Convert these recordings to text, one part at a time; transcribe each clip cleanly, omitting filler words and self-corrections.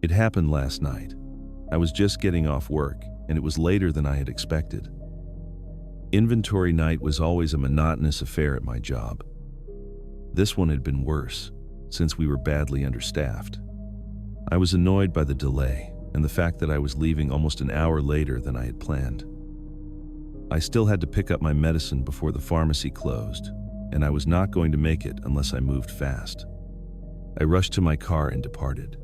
It happened last night. I was just getting off work, and it was later than I had expected. Inventory night was always a monotonous affair at my job. This one had been worse, since we were badly understaffed. I was annoyed by the delay and the fact that I was leaving almost an hour later than I had planned. I still had to pick up my medicine before the pharmacy closed, and I was not going to make it unless I moved fast. I rushed to my car and departed.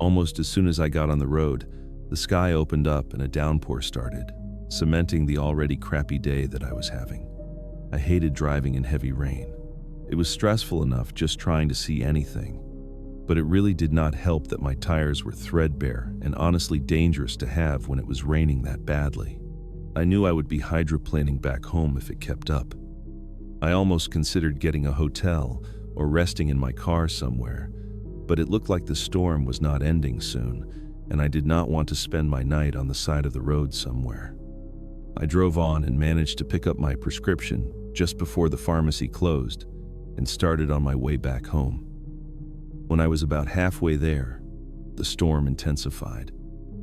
Almost as soon as I got on the road, the sky opened up and a downpour started, cementing the already crappy day that I was having. I hated driving in heavy rain. It was stressful enough just trying to see anything, but it really did not help that my tires were threadbare and honestly dangerous to have when it was raining that badly. I knew I would be hydroplaning back home if it kept up. I almost considered getting a hotel or resting in my car somewhere, but it looked like the storm was not ending soon, and I did not want to spend my night on the side of the road somewhere. I drove on and managed to pick up my prescription just before the pharmacy closed and started on my way back home. When I was about halfway there, the storm intensified.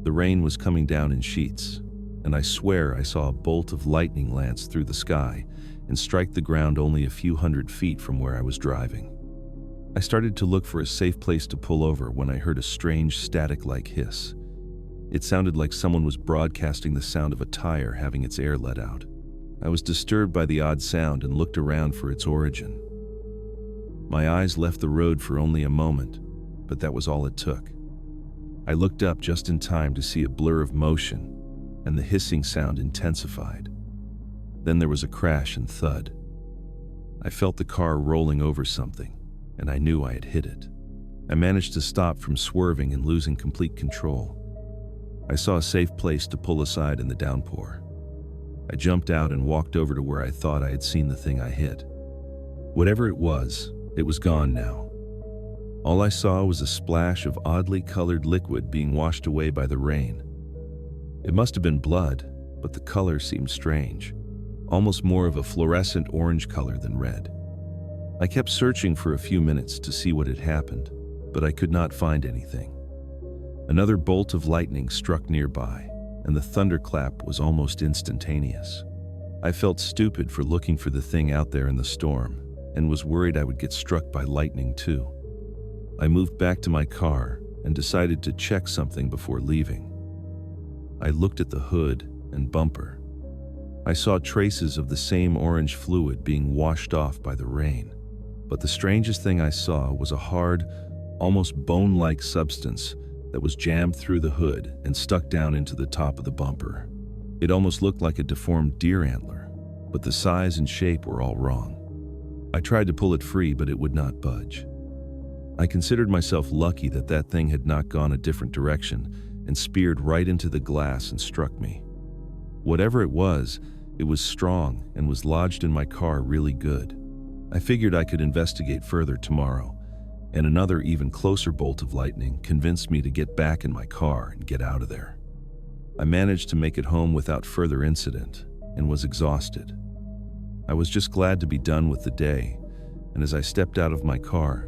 The rain was coming down in sheets, and I swear I saw a bolt of lightning lance through the sky and strike the ground only a few hundred feet from where I was driving. I started to look for a safe place to pull over when I heard a strange static-like hiss. It sounded like someone was broadcasting the sound of a tire having its air let out. I was disturbed by the odd sound and looked around for its origin. My eyes left the road for only a moment, but that was all it took. I looked up just in time to see a blur of motion, and the hissing sound intensified. Then there was a crash and thud. I felt the car rolling over something, and I knew I had hit it. I managed to stop from swerving and losing complete control. I saw a safe place to pull aside in the downpour. I jumped out and walked over to where I thought I had seen the thing I hit. Whatever it was gone now. All I saw was a splash of oddly colored liquid being washed away by the rain. It must have been blood, but the color seemed strange, almost more of a fluorescent orange color than red. I kept searching for a few minutes to see what had happened, but I could not find anything. Another bolt of lightning struck nearby, and the thunderclap was almost instantaneous. I felt stupid for looking for the thing out there in the storm, and was worried I would get struck by lightning too. I moved back to my car and decided to check something before leaving. I looked at the hood and bumper. I saw traces of the same orange fluid being washed off by the rain, but the strangest thing I saw was a hard, almost bone-like substance that was jammed through the hood and stuck down into the top of the bumper. It almost looked like a deformed deer antler, but the size and shape were all wrong. I tried to pull it free, but it would not budge. I considered myself lucky that that thing had not gone a different direction and speared right into the glass and struck me. Whatever it was strong and was lodged in my car really good. I figured I could investigate further tomorrow, and another even closer bolt of lightning convinced me to get back in my car and get out of there. I managed to make it home without further incident and was exhausted. I was just glad to be done with the day, and as I stepped out of my car,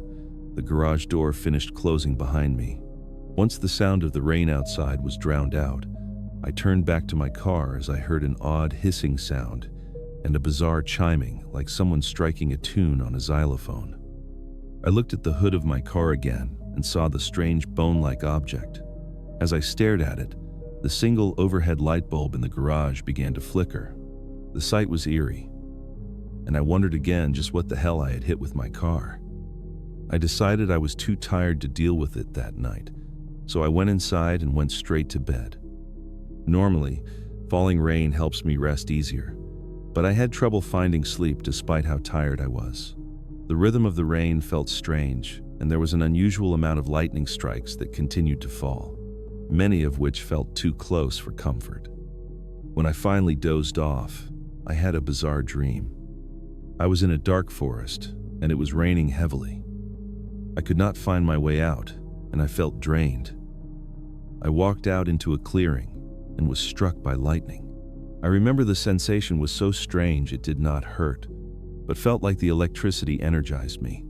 the garage door finished closing behind me. Once the sound of the rain outside was drowned out, I turned back to my car as I heard an odd hissing sound and a bizarre chiming like someone striking a tune on a xylophone. I looked at the hood of my car again and saw the strange bone-like object. As I stared at it, the single overhead light bulb in the garage began to flicker. The sight was eerie, and I wondered again just what the hell I had hit with my car. I decided I was too tired to deal with it that night, so I went inside and went straight to bed. Normally, falling rain helps me rest easier, but I had trouble finding sleep despite how tired I was. The rhythm of the rain felt strange, and there was an unusual amount of lightning strikes that continued to fall, many of which felt too close for comfort. When I finally dozed off, I had a bizarre dream. I was in a dark forest, and it was raining heavily. I could not find my way out, and I felt drained. I walked out into a clearing and was struck by lightning. I remember the sensation was so strange it did not hurt, but felt like the electricity energized me.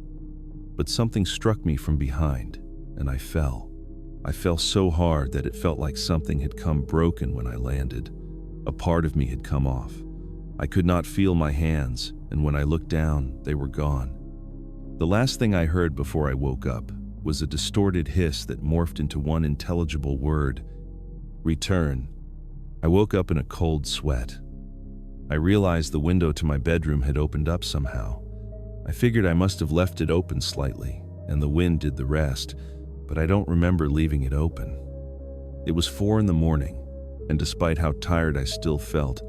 But something struck me from behind, and I fell. I fell so hard that it felt like something had come broken when I landed. A part of me had come off. I could not feel my hands, and when I looked down, they were gone. The last thing I heard before I woke up was a distorted hiss that morphed into one intelligible word: return. I woke up in a cold sweat. I realized the window to my bedroom had opened up somehow. I figured I must have left it open slightly, and the wind did the rest, but I don't remember leaving it open. It was 4 a.m, and despite how tired I still felt,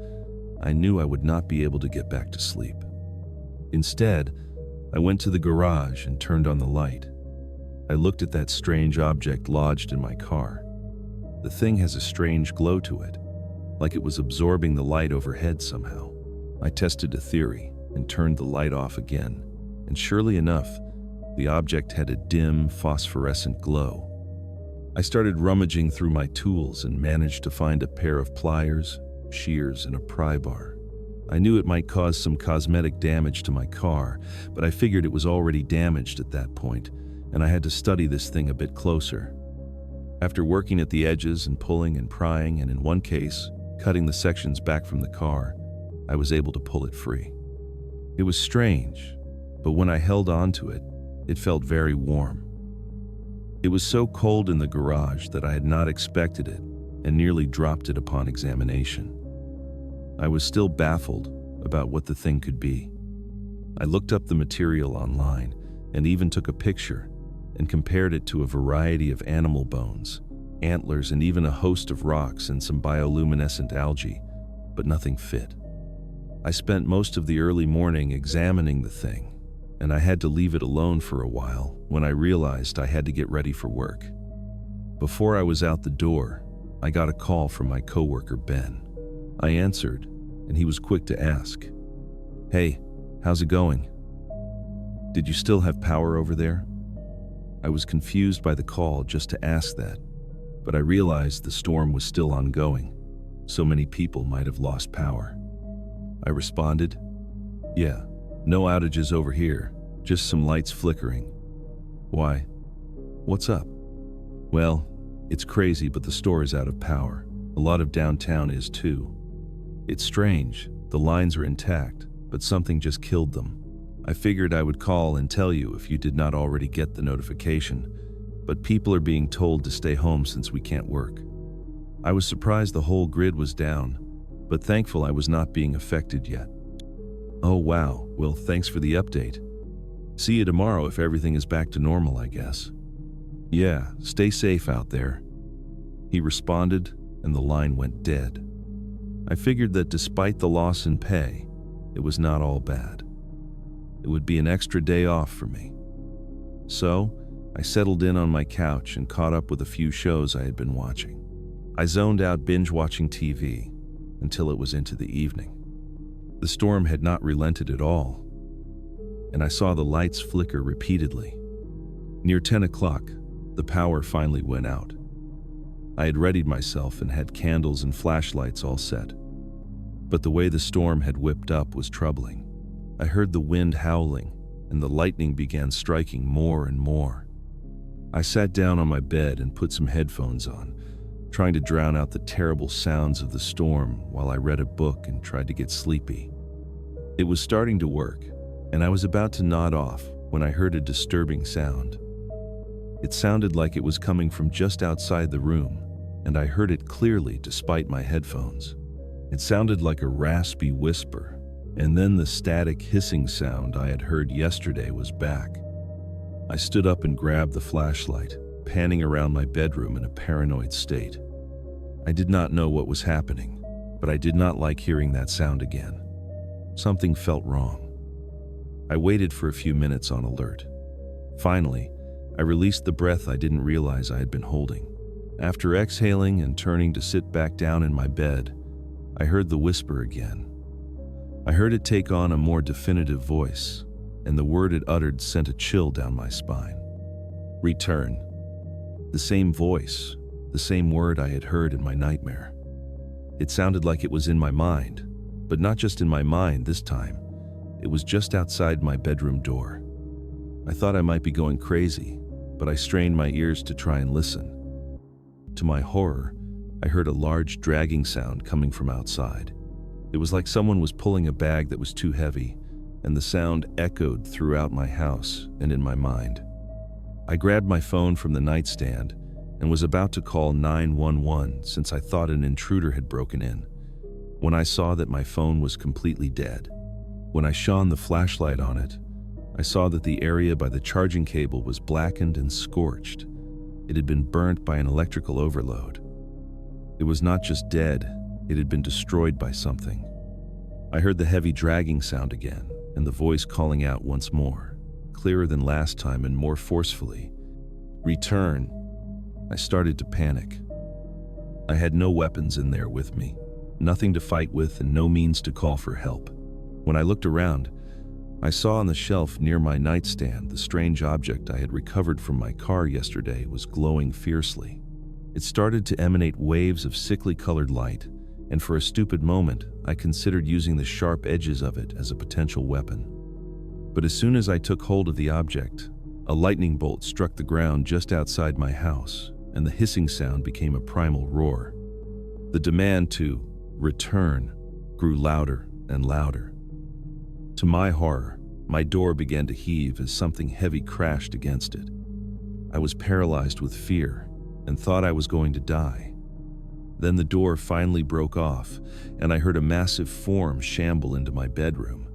I knew I would not be able to get back to sleep. Instead, I went to the garage and turned on the light. I looked at that strange object lodged in my car. The thing has a strange glow to it, like it was absorbing the light overhead somehow. I tested a theory and turned the light off again, and surely enough, the object had a dim, phosphorescent glow. I started rummaging through my tools and managed to find a pair of pliers, shears, and a pry bar. I knew it might cause some cosmetic damage to my car, but I figured it was already damaged at that point, and I had to study this thing a bit closer. After working at the edges and pulling and prying, and in one case, cutting the sections back from the car, I was able to pull it free. It was strange, but when I held onto it, it felt very warm. It was so cold in the garage that I had not expected it and nearly dropped it upon examination. I was still baffled about what the thing could be. I looked up the material online and even took a picture and compared it to a variety of animal bones, antlers, and even a host of rocks and some bioluminescent algae, but nothing fit. I spent most of the early morning examining the thing, and I had to leave it alone for a while when I realized I had to get ready for work. Before I was out the door, I got a call from my coworker Ben. I answered, and he was quick to ask, "Hey, how's it going? Did you still have power over there?" I was confused by the call just to ask that, but I realized the storm was still ongoing. So many people might have lost power. I responded, "Yeah, no outages over here, just some lights flickering." "Why? What's up?" "Well, it's crazy, but the store is out of power. A lot of downtown is too. It's strange, the lines are intact, but something just killed them. I figured I would call and tell you if you did not already get the notification, but people are being told to stay home since we can't work." I was surprised the whole grid was down, but thankful I was not being affected yet. "Oh wow, well thanks for the update. See you tomorrow if everything is back to normal, I guess." "Yeah, stay safe out there," he responded, and the line went dead. I figured that despite the loss in pay, it was not all bad. It would be an extra day off for me. So, I settled in on my couch and caught up with a few shows I had been watching. I zoned out binge-watching TV until it was into the evening. The storm had not relented at all, and I saw the lights flicker repeatedly. Near 10 o'clock, the power finally went out. I had readied myself and had candles and flashlights all set. But the way the storm had whipped up was troubling. I heard the wind howling, and the lightning began striking more and more. I sat down on my bed and put some headphones on, trying to drown out the terrible sounds of the storm while I read a book and tried to get sleepy. It was starting to work, and I was about to nod off when I heard a disturbing sound. It sounded like it was coming from just outside the room, and I heard it clearly despite my headphones. It sounded like a raspy whisper, and then the static hissing sound I had heard yesterday was back. I stood up and grabbed the flashlight, panning around my bedroom in a paranoid state. I did not know what was happening, but I did not like hearing that sound again. Something felt wrong. I waited for a few minutes on alert. Finally, I released the breath I didn't realize I had been holding. After exhaling and turning to sit back down in my bed, I heard the whisper again. I heard it take on a more definitive voice, and the word it uttered sent a chill down my spine. Return. The same voice, the same word I had heard in my nightmare. It sounded like it was in my mind, but not just in my mind this time. It was just outside my bedroom door. I thought I might be going crazy, but I strained my ears to try and listen. To my horror, I heard a large dragging sound coming from outside. It was like someone was pulling a bag that was too heavy, and the sound echoed throughout my house and in my mind. I grabbed my phone from the nightstand and was about to call 911 since I thought an intruder had broken in, when I saw that my phone was completely dead. When I shone the flashlight on it, I saw that the area by the charging cable was blackened and scorched. It had been burnt by an electrical overload. It was not just dead, it had been destroyed by something. I heard the heavy dragging sound again, and the voice calling out once more, clearer than last time and more forcefully. "Return." I started to panic. I had no weapons in there with me, nothing to fight with and no means to call for help. When I looked around, I saw on the shelf near my nightstand the strange object I had recovered from my car yesterday was glowing fiercely. It started to emanate waves of sickly colored light, and for a stupid moment, I considered using the sharp edges of it as a potential weapon. But as soon as I took hold of the object, a lightning bolt struck the ground just outside my house, and the hissing sound became a primal roar. The demand to return grew louder and louder. To my horror, my door began to heave as something heavy crashed against it. I was paralyzed with fear and thought I was going to die. Then the door finally broke off, and I heard a massive form shamble into my bedroom.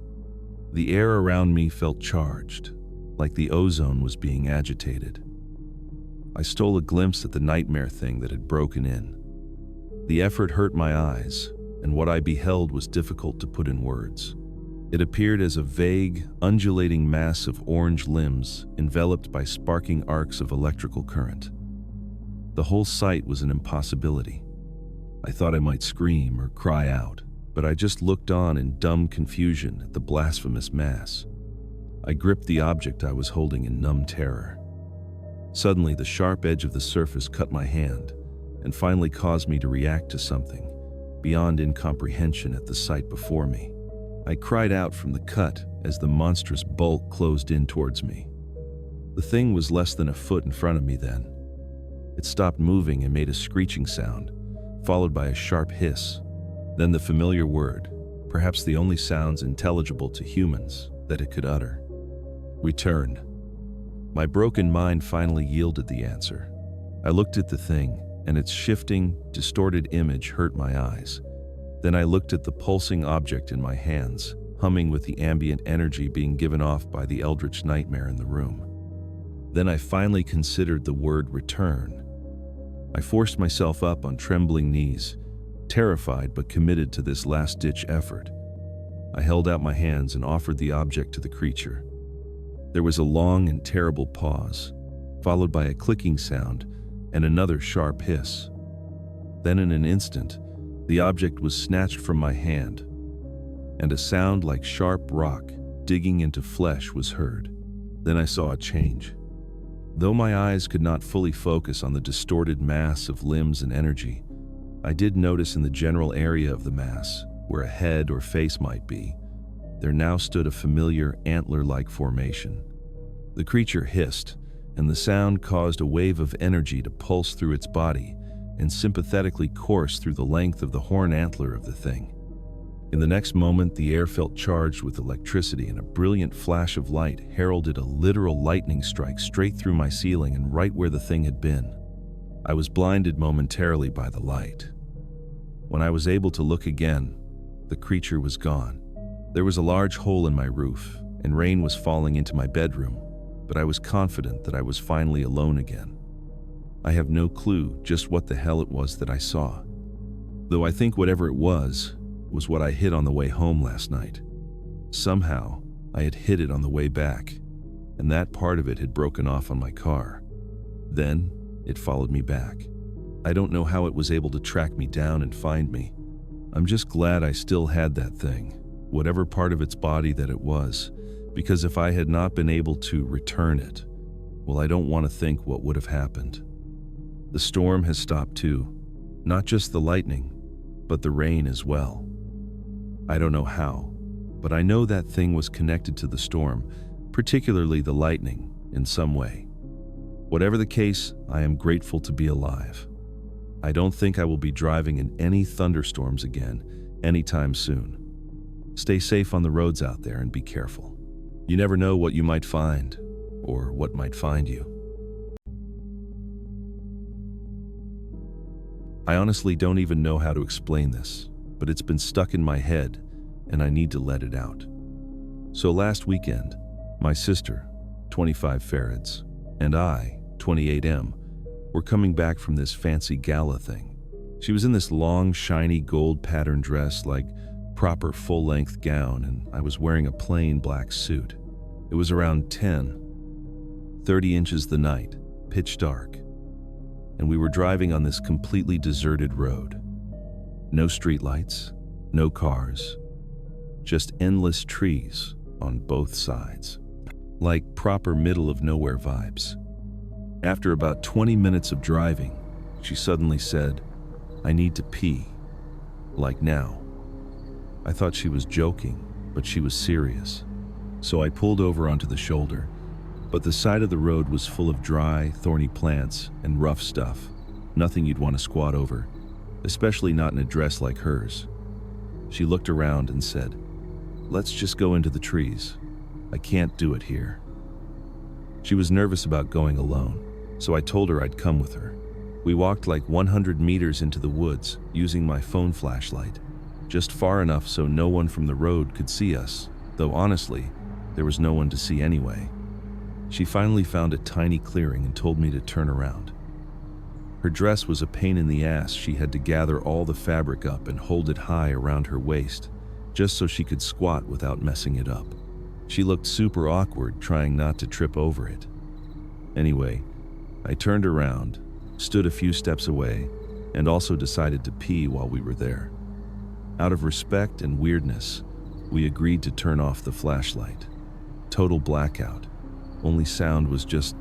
The air around me felt charged, like the ozone was being agitated. I stole a glimpse at the nightmare thing that had broken in. The effort hurt my eyes, and what I beheld was difficult to put in words. It appeared as a vague, undulating mass of orange limbs enveloped by sparking arcs of electrical current. The whole sight was an impossibility. I thought I might scream or cry out, but I just looked on in dumb confusion at the blasphemous mass. I gripped the object I was holding in numb terror. Suddenly, the sharp edge of the surface cut my hand and finally caused me to react to something beyond incomprehension at the sight before me. I cried out from the cut as the monstrous bulk closed in towards me. The thing was less than a foot in front of me then. It stopped moving and made a screeching sound, followed by a sharp hiss. Then the familiar word, perhaps the only sounds intelligible to humans that it could utter. Return. My broken mind finally yielded the answer. I looked at the thing, and its shifting, distorted image hurt my eyes. Then I looked at the pulsing object in my hands, humming with the ambient energy being given off by the eldritch nightmare in the room. Then I finally considered the word return. I forced myself up on trembling knees, terrified but committed to this last-ditch effort. I held out my hands and offered the object to the creature. There was a long and terrible pause, followed by a clicking sound and another sharp hiss. Then in an instant, the object was snatched from my hand, and a sound like sharp rock digging into flesh was heard. Then I saw a change. Though my eyes could not fully focus on the distorted mass of limbs and energy, I did notice in the general area of the mass, where a head or face might be, there now stood a familiar antler-like formation. The creature hissed, and the sound caused a wave of energy to pulse through its body and sympathetically course through the length of the horn antler of the thing. In the next moment, the air felt charged with electricity, and a brilliant flash of light heralded a literal lightning strike straight through my ceiling and right where the thing had been. I was blinded momentarily by the light. When I was able to look again, the creature was gone. There was a large hole in my roof, and rain was falling into my bedroom, but I was confident that I was finally alone again. I have no clue just what the hell it was that I saw, though I think whatever it was what I hit on the way home last night. Somehow, I had hit it on the way back, and that part of it had broken off on my car. Then, it followed me back. I don't know how it was able to track me down and find me. I'm just glad I still had that thing, whatever part of its body that it was, because if I had not been able to return it, well, I don't want to think what would have happened. The storm has stopped too, not just the lightning, but the rain as well. I don't know how, but I know that thing was connected to the storm, particularly the lightning, in some way. Whatever the case, I am grateful to be alive. I don't think I will be driving in any thunderstorms again anytime soon. Stay safe on the roads out there and be careful. You never know what you might find or what might find you. I honestly don't even know how to explain this, but it's been stuck in my head and I need to let it out. So last weekend, my sister, 25 Farads, and I, 28M, were coming back from this fancy gala thing. She was in this long, shiny gold pattern dress, like proper full-length gown, and I was wearing a plain black suit. It was around 30 inches the night, pitch dark, and we were driving on this completely deserted road. No streetlights, no cars, just endless trees on both sides, like proper middle-of-nowhere vibes. After about 20 minutes of driving, she suddenly said, "I need to pee, like now." I thought she was joking, but she was serious. So I pulled over onto the shoulder, but the side of the road was full of dry, thorny plants and rough stuff, nothing you'd want to squat over, especially not in a dress like hers. She looked around and said, "Let's just go into the trees. I can't do it here." She was nervous about going alone, so I told her I'd come with her. We walked like 100 meters into the woods using my phone flashlight, just far enough so no one from the road could see us, though honestly, there was no one to see anyway. She finally found a tiny clearing and told me to turn around. Her dress was a pain in the ass. She had to gather all the fabric up and hold it high around her waist, just so she could squat without messing it up. She looked super awkward, trying not to trip over it. Anyway, I turned around, stood a few steps away, and also decided to pee while we were there. Out of respect and weirdness, we agreed to turn off the flashlight. Total blackout. Only sound was just,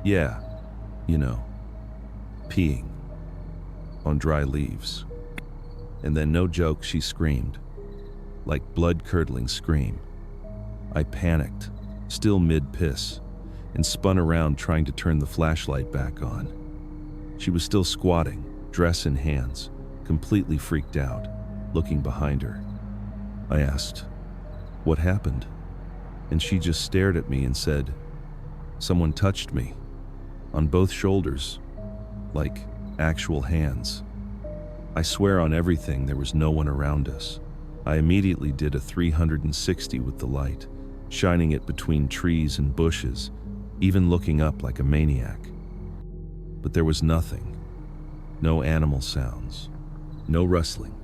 yeah, you know, peeing on dry leaves. And then, no joke, she screamed, like blood-curdling scream. I panicked, still mid-piss, and spun around trying to turn the flashlight back on. She was still squatting, dress in hands, completely freaked out, looking behind her. I asked, "What happened?" And she just stared at me and said, "Someone touched me, on both shoulders, like actual hands." I swear on everything there was no one around us. I immediately did a 360 with the light, shining it between trees and bushes, even looking up like a maniac. But there was nothing. No animal sounds, no rustling,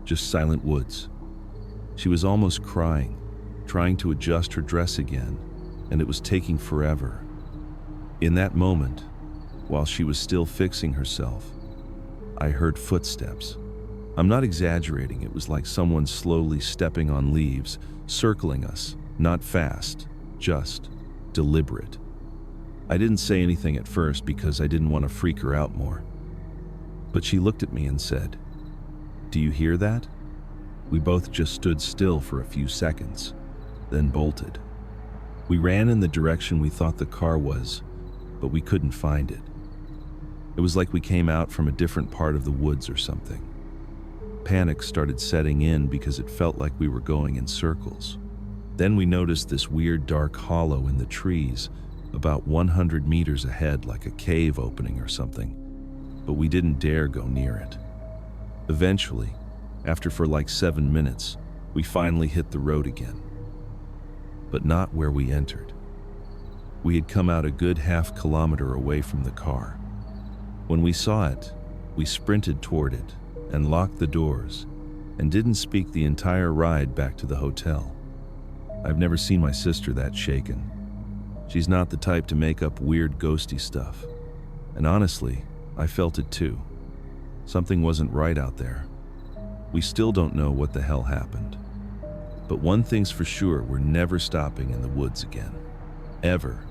just silent woods. She was almost crying, trying to adjust her dress again, and it was taking forever. In that moment, while she was still fixing herself, I heard footsteps. I'm not exaggerating, it was like someone slowly stepping on leaves, circling us, not fast, just deliberate. I didn't say anything at first because I didn't want to freak her out more. But she looked at me and said, "Do you hear that?" We both just stood still for a few seconds, then bolted. We ran in the direction we thought the car was, but we couldn't find it. It was like we came out from a different part of the woods or something. Panic started setting in because it felt like we were going in circles. Then we noticed this weird dark hollow in the trees, about 100 meters ahead, like a cave opening or something, but we didn't dare go near it. Eventually, after for like 7 minutes, we finally hit the road again. But not where we entered. We had come out a good half-kilometer away from the car. When we saw it, we sprinted toward it and locked the doors and didn't speak the entire ride back to the hotel. I've never seen my sister that shaken. She's not the type to make up weird ghosty stuff. And honestly, I felt it too. Something wasn't right out there. We still don't know what the hell happened. But one thing's for sure, we're never stopping in the woods again. Ever.